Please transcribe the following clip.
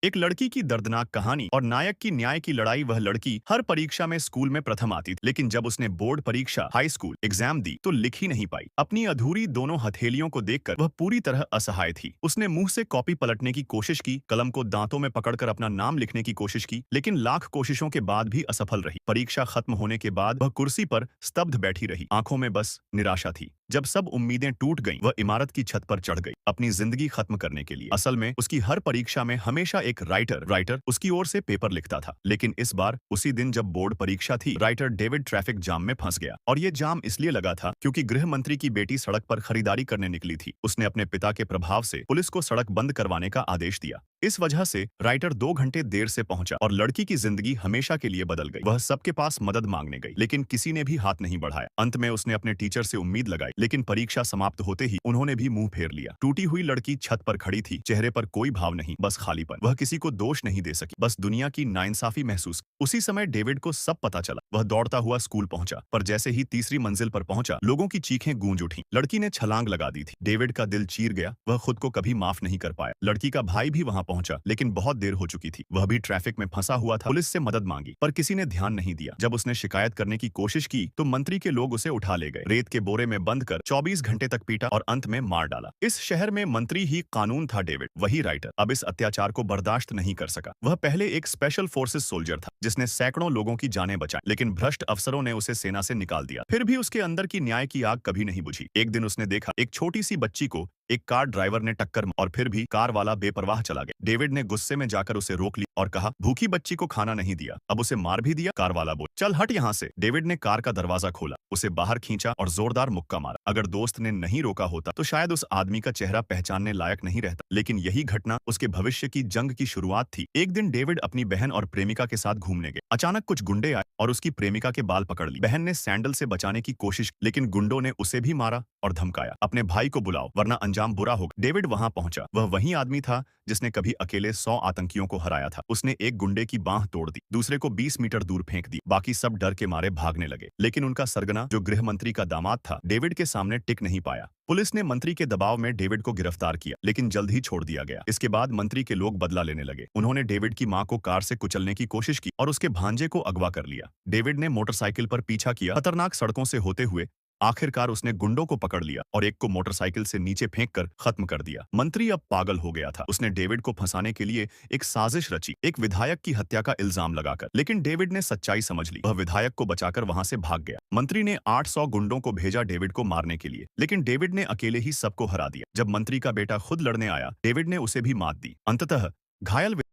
एक लड़की की दर्दनाक कहानी और नायक की न्याय की लड़ाई। वह लड़की हर परीक्षा में स्कूल में प्रथम आती थी, लेकिन जब उसने बोर्ड परीक्षा हाई स्कूल एग्जाम दी तो लिख ही नहीं पाई। अपनी अधूरी दोनों हथेलियों को देखकर वह पूरी तरह असहाय थी। उसने मुंह से कॉपी पलटने की कोशिश की, कलम को दांतों में पकड़कर अपना नाम लिखने की कोशिश की, लेकिन लाख कोशिशों के बाद भी असफल रही। परीक्षा खत्म होने के बाद वह कुर्सी पर स्तब्ध बैठी रही, आंखों में बस निराशा थी। जब सब उम्मीदें टूट गईं, वह इमारत की छत पर चढ़ गई अपनी जिंदगी खत्म करने के लिए। असल में उसकी हर परीक्षा में हमेशा एक राइटर उसकी ओर से पेपर लिखता था, लेकिन इस बार उसी दिन जब बोर्ड परीक्षा थी, राइटर डेविड ट्रैफिक जाम में फंस गया। और ये जाम इसलिए लगा था क्योंकि गृह मंत्री की बेटी सड़क पर खरीदारी करने निकली थी। उसने अपने पिता के प्रभाव से पुलिस को सड़क बंद करवाने का आदेश दिया। इस वजह से राइटर 2 घंटे देर से पहुंचा और लड़की की जिंदगी हमेशा के लिए बदल गई। वह सबके पास मदद मांगने गई, लेकिन किसी ने भी हाथ नहीं बढ़ाया। अंत में उसने अपने टीचर से उम्मीद लगाई, लेकिन परीक्षा समाप्त होते ही उन्होंने भी मुंह फेर लिया। टूटी हुई लड़की छत पर खड़ी थी, चेहरे पर कोई भाव नहीं, बस खालीपन। वह किसी को दोष नहीं दे सकी, बस दुनिया की नाइंसाफी महसूस। उसी समय डेविड को सब पता चला। वह दौड़ता हुआ स्कूल पहुंचा, पर जैसे ही तीसरी मंजिल पर पहुंचा, लोगों की चीखें गूंज उठी। लड़की ने छलांग लगा दी थी। डेविड का दिल चीर गया। वह खुद को कभी माफ नहीं कर पाया। लड़की का भाई भी वहां पहुंचा, लेकिन बहुत देर हो चुकी थी। वह भी ट्रैफिक में फंसा हुआ था। पुलिस से मदद मांगी, पर किसी ने ध्यान नहीं दिया। जब उसने शिकायत करने की कोशिश की तो मंत्री के लोग उसे उठा ले गए, रेत के बोरे में बंद कर 24 घंटे तक पीटा और अंत में मार डाला। इस शहर में मंत्री ही कानून था। डेविड, वही राइटर, अब इस अत्याचार को बर्दाश्त नहीं कर सका। वह पहले एक स्पेशल फोर्सेस सोल्जर था, जिसने सैकड़ों लोगों की जानें बचाई, लेकिन भ्रष्ट अफसरों ने उसे सेना से निकाल दिया। फिर भी उसके अंदर की न्याय की आग कभी नहीं बुझी। एक दिन उसने देखा एक छोटी सी बच्ची को एक कार ड्राइवर ने टक्कर मारी और फिर भी कार वाला बेपरवाह चला गया। डेविड ने गुस्से में जाकर उसे रोक लिया और कहा, भूखी बच्ची को खाना नहीं दिया, अब उसे मार भी दिया। कार वाला बोला, चल हट यहाँ से। डेविड ने कार का दरवाजा खोला, उसे बाहर खींचा और जोरदार मुक्का मारा। अगर दोस्त ने नहीं रोका होता तो शायद उस आदमी का चेहरा पहचानने लायक नहीं रहता, लेकिन यही घटना उसके भविष्य की जंग की शुरुआत थी। एक दिन डेविड अपनी बहन और प्रेमिका के साथ घूमने गए। अचानक कुछ गुंडे आए और उसकी प्रेमिका के बाल पकड़ ली। बहन ने सैंडल से बचाने की कोशिश, लेकिन गुंडों ने उसे भी मारा और धमकाया, अपने भाई को बुलाओ वरना अंजाम बुरा होगा। डेविड वहां पहुंचा। वह वही आदमी था जिसने कभी अकेले 100 आतंकियों को हराया था। उसने एक गुंडे की बांह तोड़ दी, दूसरे को 20 मीटर दूर फेंक दी। बाकी सब डर के मारे भागने लगे, लेकिन उनका सरगना, जो गृह मंत्री का दामाद था, डेविड के सामने टिक नहीं पाया। पुलिस ने मंत्री के दबाव में डेविड को गिरफ्तार किया, लेकिन जल्द ही छोड़ दिया गया। इसके बाद मंत्री के लोग बदला लेने लगे। उन्होंने डेविड की मां को कार से कुचलने की कोशिश की और उसके भांजे को अगवा कर लिया। डेविड ने मोटरसाइकिल पर पीछा किया, खतरनाक सड़कों से होते हुए। आखिरकार उसने गुंडों को पकड़ लिया और एक को मोटरसाइकिल से नीचे फेंककर खत्म कर दिया। मंत्री अब पागल हो गया था। उसने डेविड को फंसाने के लिए एक साजिश रची, एक विधायक की हत्या का इल्जाम लगाकर। लेकिन डेविड ने सच्चाई समझ ली। वह विधायक को बचाकर वहां से भाग गया। मंत्री ने 800 गुंडों को भेजा डेविड को मारने के लिए, लेकिन डेविड ने अकेले ही सबको हरा दिया। जब मंत्री का बेटा खुद लड़ने आया, डेविड ने उसे भी मात दी। अंततः घायल